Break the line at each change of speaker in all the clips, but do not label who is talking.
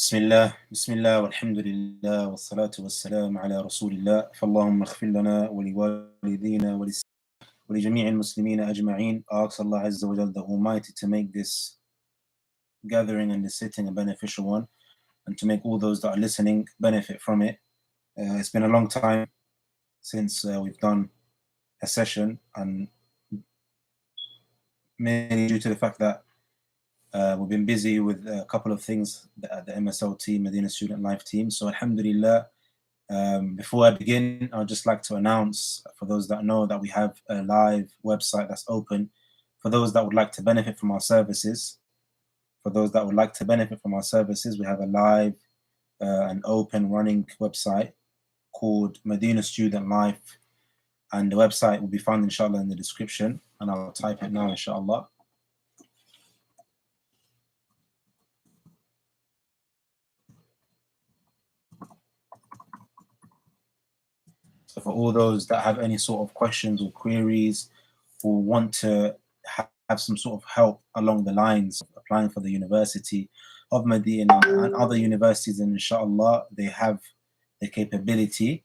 بسم الله والحمد لله والصلاة والسلام على رسول الله فاللهم اغفر لنا ولوالدينا ولجميع المسلمين أجمعين. I ask Allah Azza wa Jal the Almighty to make this gathering and this sitting a beneficial one, and to make all those that are listening benefit from it. It's been a long time since we've done a session, and mainly due to the fact that we've been busy with a couple of things at the MSL team, Madinah Student Life team. So alhamdulillah, before I begin, I'd just like to announce, for those that know, that we have a live website that's open for those that would like to benefit from our services. For those that would like to benefit from our services, we have a live and open running website called Madinah Student Life, and the website will be found inshallah in the description, and I'll type it now inshallah. So for all those that have any sort of questions or queries, or want to have some sort of help along the lines of applying for the University of Medina and other universities, and inshallah they have the capability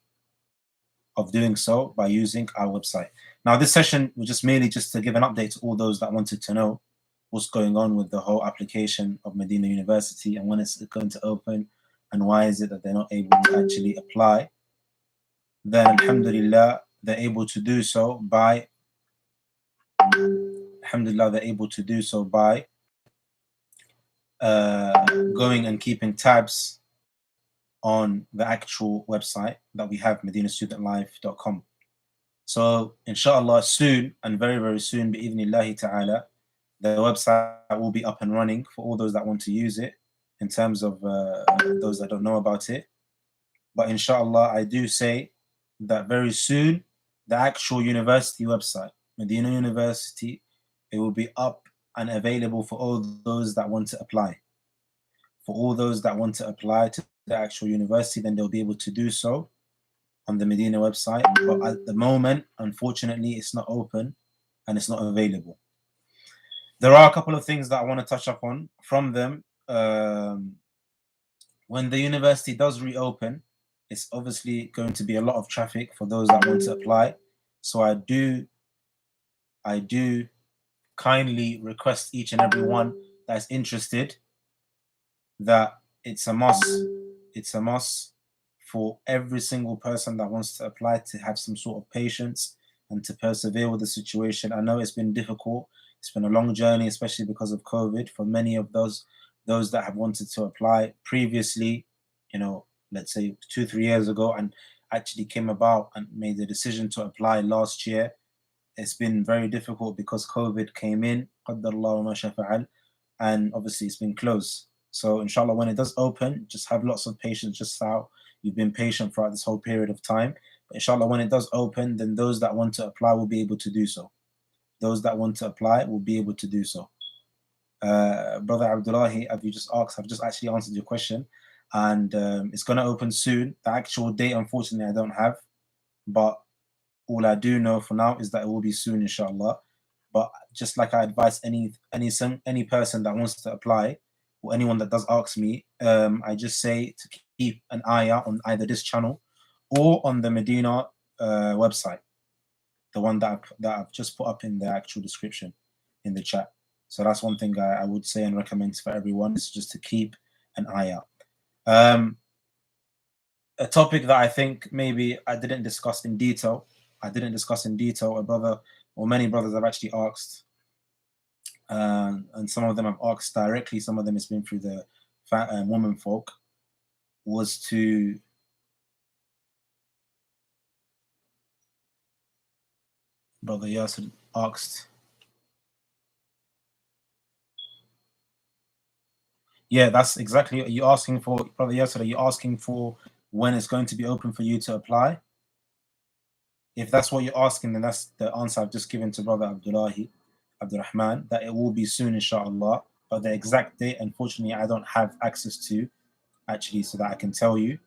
of doing so by using our website. Now this session was just merely just to give an update to all those that wanted to know what's going on with the whole application of Medina University and when it's going to open and why is it that they're not able to actually apply. Then alhamdulillah they're able to do so by going and keeping tabs on the actual website that we have, medinastudentlife.com. So inshallah soon, and very very soon, bi'idhnillahi ta'ala, the website will be up and running for all those that want to use it, in terms of those that don't know about it. But inshallah, I do say that very soon the actual university website, Medina University, it will be up and available for all those that want to apply. For all those that want to apply to the actual university, then they'll be able to do so on the Medina website. But at the moment, unfortunately, it's not open and it's not available. There are a couple of things that I want to touch up on from them. When the university does reopen, it's obviously going to be a lot of traffic for those that want to apply. So I do kindly request each and every one that's interested that it's a must for every single person that wants to apply to have some sort of patience and to persevere with the situation. I know it's been difficult. It's been a long journey, especially because of COVID, for many of those that have wanted to apply previously, let's say 2-3 years ago, and actually came about and made the decision to apply last year. It's been very difficult because COVID came in, and obviously it's been closed. So inshallah, when it does open, just have lots of patience, just how you've been patient throughout this whole period of time. But inshallah, when it does open, then those that want to apply will be able to do so. Those that want to apply will be able to do so. Brother Abdullahi, as you just asked, I've just actually answered your question, and it's going to open soon. The actual date, unfortunately, I don't have, but all I do know for now is that it will be soon, inshallah. But just like I advise any person that wants to apply, or anyone that does ask me, I just say to keep an eye out on either this channel or on the Medina website, the one that I've just put up in the actual description in the chat. So that's one thing I would say and recommend for everyone, is just to keep an eye out. A topic that I think maybe I didn't discuss in detail. A brother, or many brothers, have actually asked, and some of them have asked directly, some of them it's been through the women folk, was to Brother Yasir asked, yeah, that's exactly what you're asking for, Brother Yasir. Are you asking for when it's going to be open for you to apply? If that's what you're asking, then that's the answer I've just given to Brother Abdurrahman, that it will be soon, inshallah. But the exact date, unfortunately, I don't have access to, actually, so that I can tell you.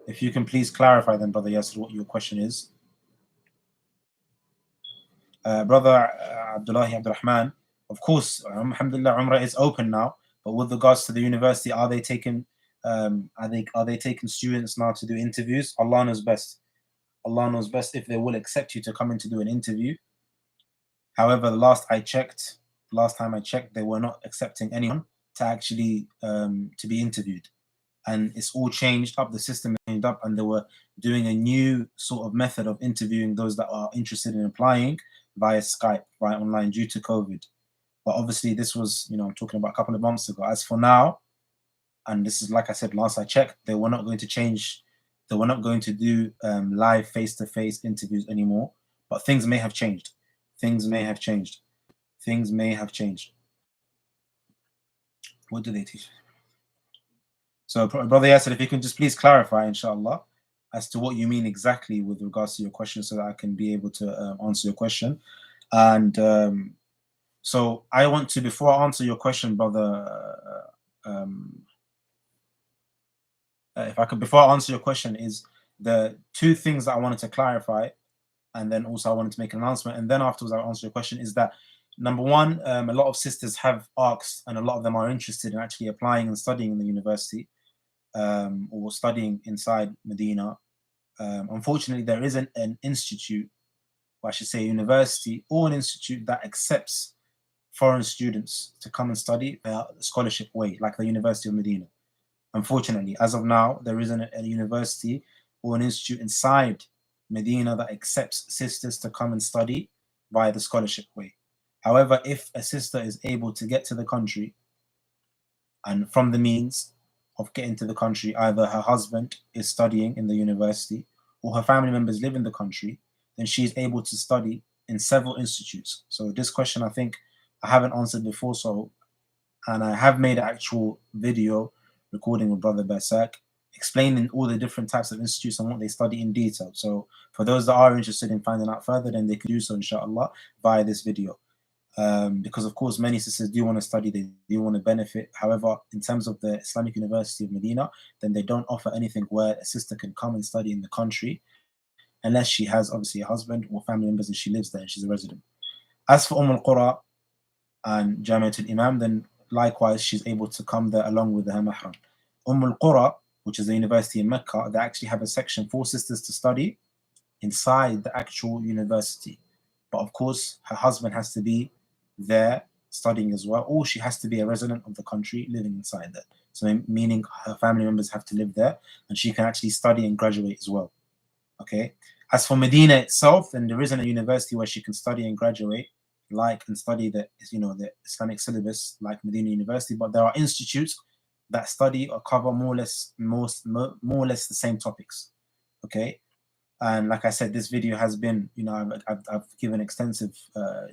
If you can please clarify then, Brother Yasir, what your question is. Brother Abdullahi Abdurrahman, Of course, alhamdulillah, Umrah is open now. But with regards to the university, are they taking students now to do interviews? Allah knows best. Allah knows best if they will accept you to come in to do an interview. However, the last time I checked, they were not accepting anyone to actually to be interviewed. And it's all changed up, the system changed up, and they were doing a new sort of method of interviewing those that are interested in applying via Skype, via online, due to COVID. But obviously this was, I'm talking about a couple of months ago. As for now, and this is, like I said, last I checked, they were not going to change, they were not going to do live face-to-face interviews anymore. But things may have changed. Things may have changed. Things may have changed. What do they teach? So, Brother Yasser, if you can just please clarify, inshallah, as to what you mean exactly with regards to your question, so that I can be able to answer your question. And so I want to, before I answer your question, Brother, if I could, before I answer your question, is the two things that I wanted to clarify, and then also I wanted to make an announcement, and then afterwards I'll answer your question, is that number one, a lot of sisters have asked, and a lot of them are interested in actually applying and studying in the university, or studying inside Medina. Unfortunately, there isn't an institute, or I should say a university or an institute, that accepts foreign students to come and study the scholarship way, like the University of Medina. Unfortunately, as of now, there isn't a university or an institute inside Medina that accepts sisters to come and study via the scholarship way. However, if a sister is able to get to the country, and from the means of getting to the country, either her husband is studying in the university or her family members live in the country, then she is able to study in several institutes. So this question, I think I haven't answered before, and I have made an actual video recording with Brother Berserk explaining all the different types of institutes and what they study in detail. So for those that are interested in finding out further, then they can do so, inshallah, via this video. Because of course many sisters do want to study, they do want to benefit. However, in terms of the Islamic University of Medina, then they don't offer anything where a sister can come and study in the country, unless she has obviously a husband or family members and she lives there and she's a resident. As for Al-Qura and Jamiat al-Imam, then likewise she's able to come there along with her mahram. Al-Qura, which is the university in Mecca, they actually have a section for sisters to study inside the actual university. But of course, her husband has to be there studying as well, or she has to be a resident of the country living inside there. So meaning her family members have to live there, and she can actually study and graduate as well. Okay. As for Medina itself, then there isn't a university where she can study and graduate, and study the Islamic syllabus like Medina University, but there are institutes that study or cover more or less the same topics. Okay. And like I said, this video has been, I've given extensive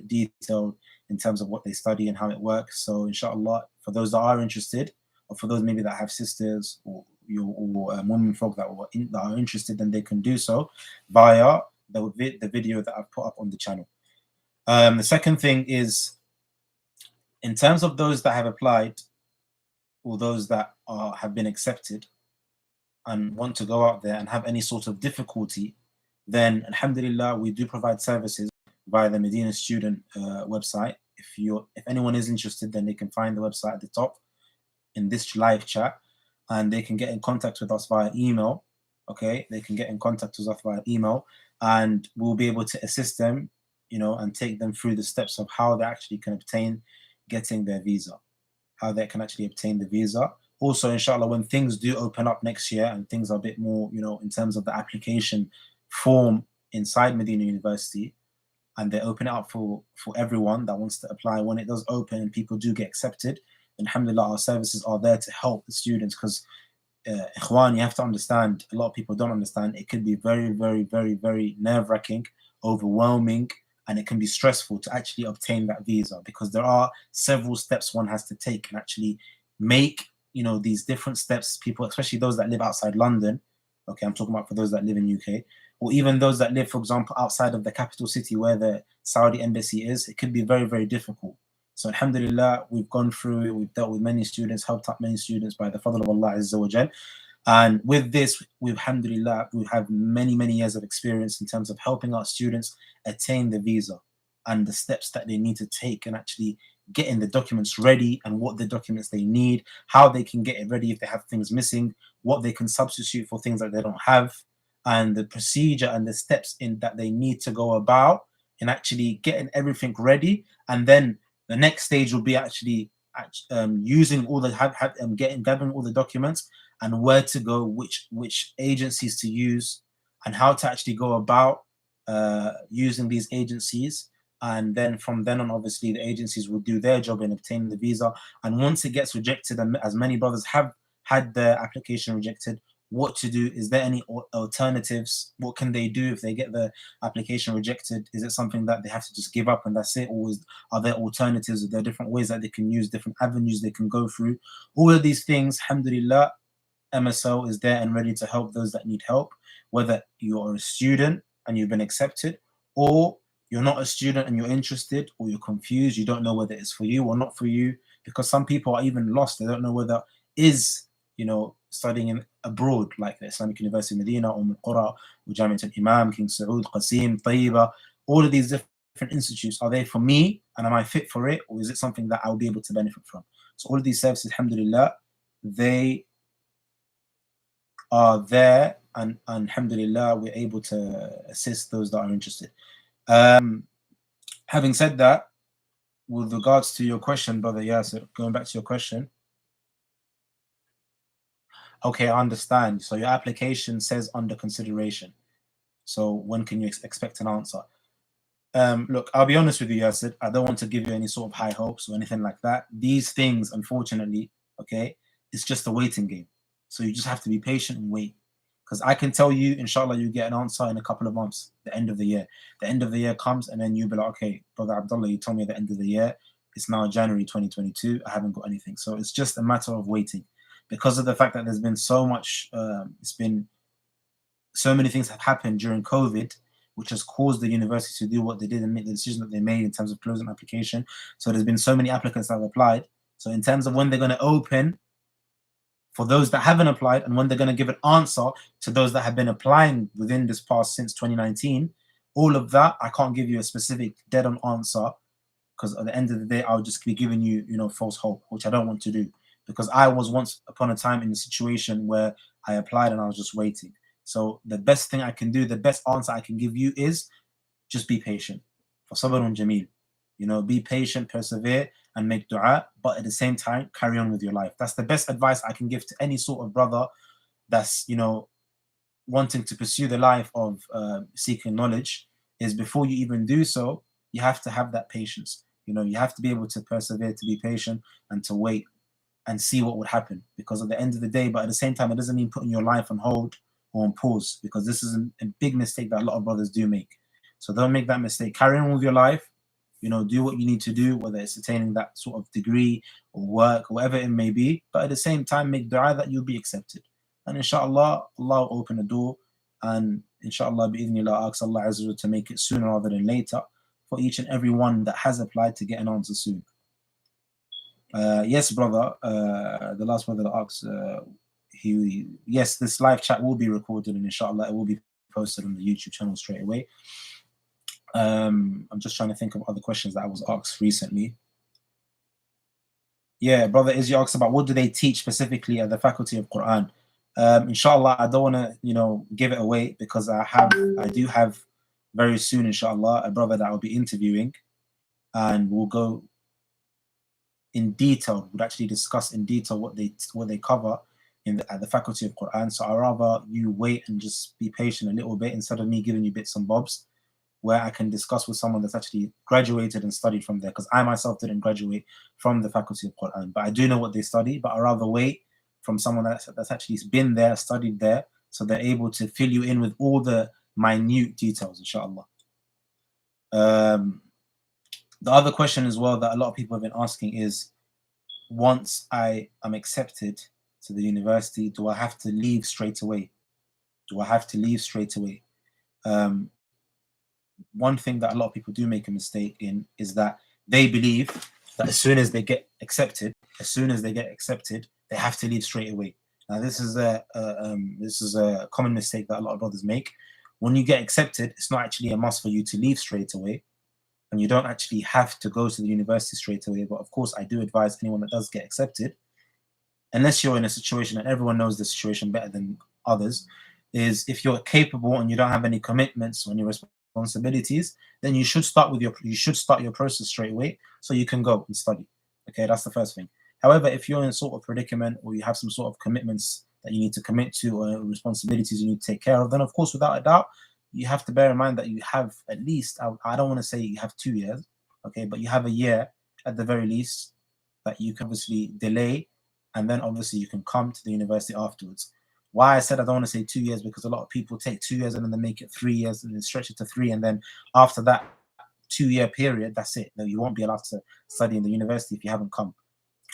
detail in terms of what they study and how it works. So inshallah, for those that are interested, or for those maybe that have sisters or women folk that are interested, then they can do so via the video that I've put up on the channel. The second thing is, in terms of those that have applied, or those that have been accepted and want to go out there and have any sort of difficulty, then alhamdulillah, we do provide services via the Medina student website. If anyone is interested, then they can find the website at the top in this live chat, and they can get in contact with us via email. Okay, they can get in contact with us via email, and we'll be able to assist them, and take them through the steps of how they actually can obtain getting their visa, how they can actually obtain the visa. Also, inshallah, when things do open up next year and things are a bit more, in terms of the application form inside Medina University, and they open it up for everyone that wants to apply, when it does open and people do get accepted, alhamdulillah, our services are there to help the students. Because ikhwan, you have to understand, a lot of people don't understand, it can be very, very, very, very nerve-wracking, overwhelming, and it can be stressful to actually obtain that visa, because there are several steps one has to take and actually make, these different steps. People, especially those that live outside London, okay, I'm talking about for those that live in UK, or even those that live, for example, outside of the capital city where the Saudi embassy is, it could be very, very difficult. So alhamdulillah, we've gone through, we've dealt with many students, helped out many students by the fadl of Allah Azza wa Jal. And with this, alhamdulillah, we have many, many years of experience in terms of helping our students attain the visa and the steps that they need to take and actually getting the documents ready and what the documents they need, how they can get it ready if they have things missing, what they can substitute for things that they don't have, and the procedure and the steps in that they need to go about in actually getting everything ready. And then the next stage will be actually using all the gathering all the documents and where to go, which agencies to use, and how to actually go about using these agencies. And then from then on, obviously, the agencies will do their job in obtaining the visa. And once it gets rejected, and as many brothers have had their application rejected, what to do? Is there any alternatives? What can they do if they get the application rejected? Is it something that they have to just give up and that's it? Or are there alternatives? Are there different ways that they can use, different avenues they can go through? All of these things, alhamdulillah, MSL is there and ready to help those that need help, whether you are a student and you've been accepted, or you're not a student and you're interested, or you're confused, you don't know whether it's for you or not for you, because some people are even lost. They don't know whether is, studying in abroad, like the Islamic University of Medina, or Qura, or Jamiat al-Imam, King Saud, Qasim, Tayyiba, all of these different institutes, are they for me and am I fit for it, or is it something that I'll be able to benefit from? So all of these services, alhamdulillah, they are there, and alhamdulillah, we're able to assist those that are interested. Having said that, with regards to your question, brother Yasir, going back to your question. Okay, I understand. So your application says under consideration. So when can you expect an answer? Look, I'll be honest with you, Yasir. I don't want to give you any sort of high hopes or anything like that. These things, unfortunately, okay, it's just a waiting game. So you just have to be patient and wait. Because I can tell you, inshallah, you get an answer in a couple of months, the end of the year. The end of the year comes, and then you'll be like, okay, brother Abdullah, you told me at the end of the year. It's now January 2022. I haven't got anything. So it's just a matter of waiting. Because of the fact that there's been so much, so many things have happened during COVID, which has caused the university to do what they did and make the decision that they made in terms of closing application. So there's been so many applicants that have applied. So in terms of when they're going to open for those that haven't applied, and when they're going to give an answer to those that have been applying within this past since 2019, all of that, I can't give you a specific dead-on answer, because at the end of the day, I'll just be giving you, false hope, which I don't want to do, because I was once upon a time in a situation where I applied and I was just waiting. So the best thing I can do, the best answer I can give you is just be patient. For sabrun jameel, be patient, persevere, and make dua, but at the same time, carry on with your life. That's the best advice I can give to any sort of brother that's, wanting to pursue the life of seeking knowledge, is before you even do so, you have to have that patience. You have to be able to persevere, to be patient, and to wait and see what would happen. Because at the end of the day, but at the same time, it doesn't mean putting your life on hold or on pause, because this is a big mistake that a lot of brothers do make. So don't make that mistake. Carry on with your life. Do what you need to do, whether it's attaining that sort of degree or work, or whatever it may be. But at the same time, make dua that you'll be accepted. And inshallah, Allah will open a door. And inshallah, bi'idhnillah, ask Allah Azza wa to make it sooner rather than later for each and every one that has applied to get an answer soon. Yes, brother. The last brother that asked, yes, this live chat will be recorded, and inshallah, it will be posted on the YouTube channel straight away. I'm just trying to think of other questions that I was asked recently. Yeah, brother Izzy asked about what do they teach specifically at the Faculty of Quran. Inshallah, I don't want to, give it away, because I do have very soon, inshallah, a brother that I'll be interviewing, and we'll go in detail. We'll actually discuss in detail what they cover at the Faculty of Quran. So I'd rather you wait and just be patient a little bit, instead of me giving you bits and bobs, where I can discuss with someone that's actually graduated and studied from there, because I myself didn't graduate from the Faculty of Quran, but I do know what they study. But I'd rather wait from someone that's actually been there, studied there, so they're able to fill you in with all the minute details, inshallah. The other question as well that a lot of people have been asking is, once I am accepted to the university, do I have to leave straight away? Do I have to leave straight away? One thing that a lot of people do make a mistake in is that they believe that as soon as they get accepted, they have to leave straight away. Now, this is a common mistake that a lot of brothers make. When you get accepted, it's not actually a must for you to leave straight away. and you don't actually have to go to the university straight away. But of course, I do advise anyone that does get accepted, unless you're in a situation, and everyone knows the situation better than others, is if you're capable and you don't have any commitments or any responsibilities, then you should start your process straight away so you can go and study. Okay, that's the first thing. However, if you're in a sort of predicament or you have some sort of commitments that you need to commit to or responsibilities you need to take care of, then of course, without a doubt, you have to bear in mind that you have at least, I don't want to say you have 2 years, okay, but you have a year at the very least that you can obviously delay, and then obviously you can come to the university afterwards. Why I said I don't want to say 2 years, because a lot of people take 2 years and then they make it 3 years and then stretch it to three, and then after that 2 year period, that's it. No, you won't be allowed to study in the university if you haven't come.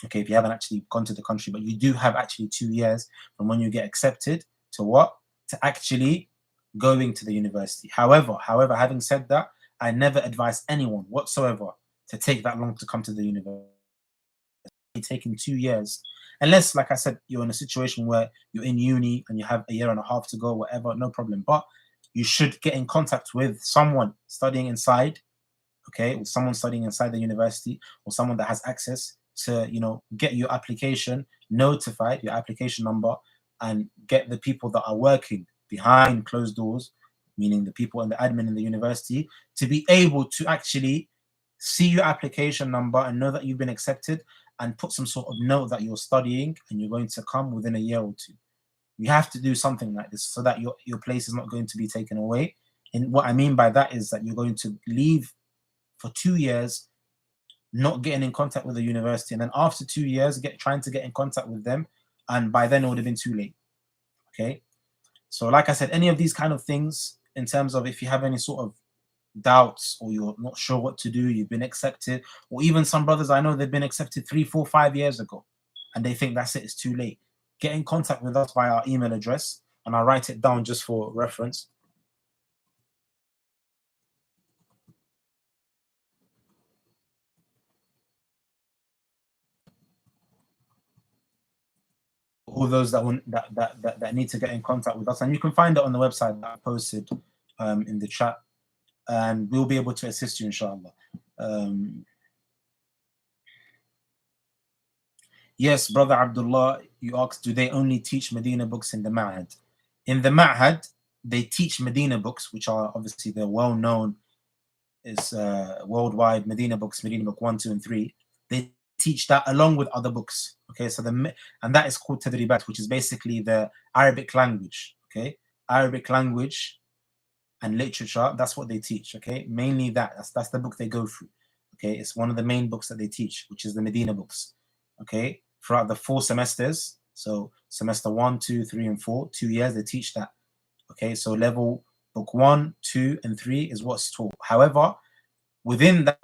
Okay, if you haven't actually gone to the country, but you do have actually 2 years from when you get accepted to what? To actually going to the university. However, having said that, I never advise anyone whatsoever to take that long to come to the university. Taking 2 years, unless, like I said, you're in a situation where you're in uni and you have a year and a half to go, whatever, no problem. But you should get in contact with someone studying inside, okay, with someone studying inside the university, or someone that has access to, get your application notified, your application number, and get the people that are working behind closed doors, meaning the people and the admin in the university, to be able to actually see your application number and know that you've been accepted, and put some sort of note that you're studying and you're going to come within a year or two. You have to do something like this so that your place is not going to be taken away. And what I mean by that is that you're going to leave for 2 years not getting in contact with the university, and then after 2 years trying to get in contact with them, and by then it would have been too late. Okay, so like I said, any of these kind of things, in terms of if you have any sort of doubts or you're not sure what to do, you've been accepted, or even some brothers I know, they've been accepted 3, 4, 5 years ago and they think that's it's too late, get in contact with us via our email address, and I'll write it down just for reference. All those that want that need to get in contact with us, and you can find it on the website that I posted in the chat, and we'll be able to assist you, inshallah. Yes, brother Abdullah, you asked, do they only teach Medina books in the Ma'had? In the Ma'had, they teach Medina books, which are obviously the well-known, is worldwide Medina books, Medina book 1, 2, and 3. They teach that along with other books. Okay, so and that is called Tadribat, which is basically the Arabic language. Okay, Arabic language and literature. That's what they teach. Okay, mainly that's the book they go through. Okay, it's one of the main books that they teach, which is the Medina books. Okay, throughout the 4 semesters. So semester 1, 2, 3, and 4, 2 years, they teach that. Okay, so level book 1, 2, and 3 is what's taught. However, within that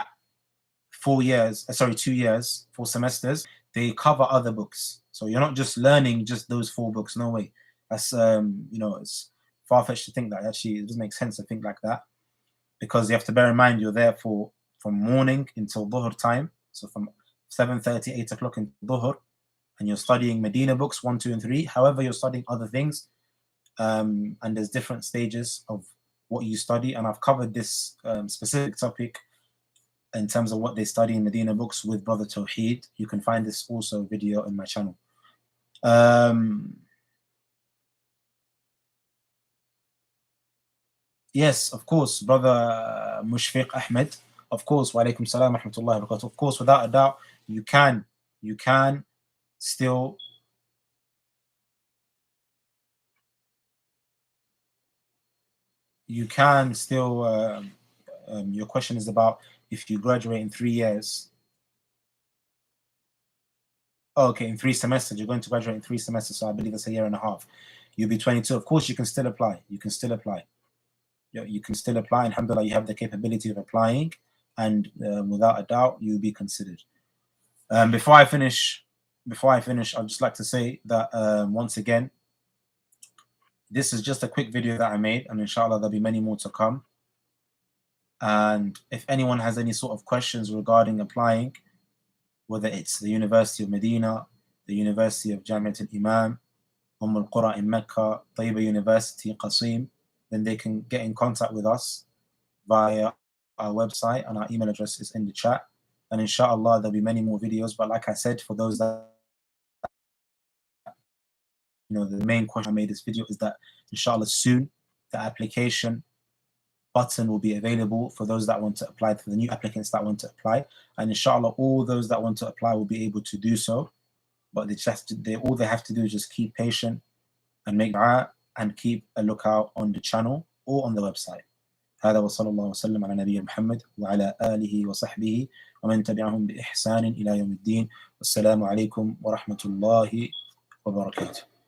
2 years, 4 semesters, they cover other books. So you're not just learning just those 4 books. No way. That's it's far-fetched to think that. Actually, it doesn't make sense to think like that, because you have to bear in mind you're there from morning until dhuhr time. So from 7:30, 8 o'clock in dhuhr, and you're studying Medina books 1, 2, and 3. However, you're studying other things, and there's different stages of what you study. And I've covered this specific topic in terms of what they study in Medina books with Brother Tawheed. You can find this also video in my channel. Yes, of course, Brother Mushfiq Ahmed. Of course, wa alaikum salam wa rahmatullahi wa barakatuh. Of course, without a doubt, you can still your question is about if you graduate in 3 years. Oh, okay, in 3 semesters, you're going to graduate in 3 semesters, so I believe it's a year and a half. You'll be 22. Of course, you can still apply. You can still apply. You can still apply. Alhamdulillah, you have the capability of applying, and without a doubt, you'll be considered. Before I finish, I'd just like to say that once again, this is just a quick video that I made, and inshallah, there'll be many more to come. And if anyone has any sort of questions regarding applying, whether it's the University of Medina, the University of Jamiat al-Imam, Al-Qura in Mecca, Tayyiba University, Qasim, then they can get in contact with us via our website, and our email address is in the chat. And inshallah, there'll be many more videos. But like I said, for those that, the main question I made this video is that inshallah soon the application button will be available for those that want to apply, for the new applicants that want to apply. And inshallah, all those that want to apply will be able to do so. But all they have to do is just keep patient and make dua and keep a lookout on the channel or on the website. هذا وصلى الله وسلم على نبينا محمد وعلى آله وصحبه ومن تبعهم بإحسان إلى يوم الدين والسلام عليكم ورحمة الله وبركاته.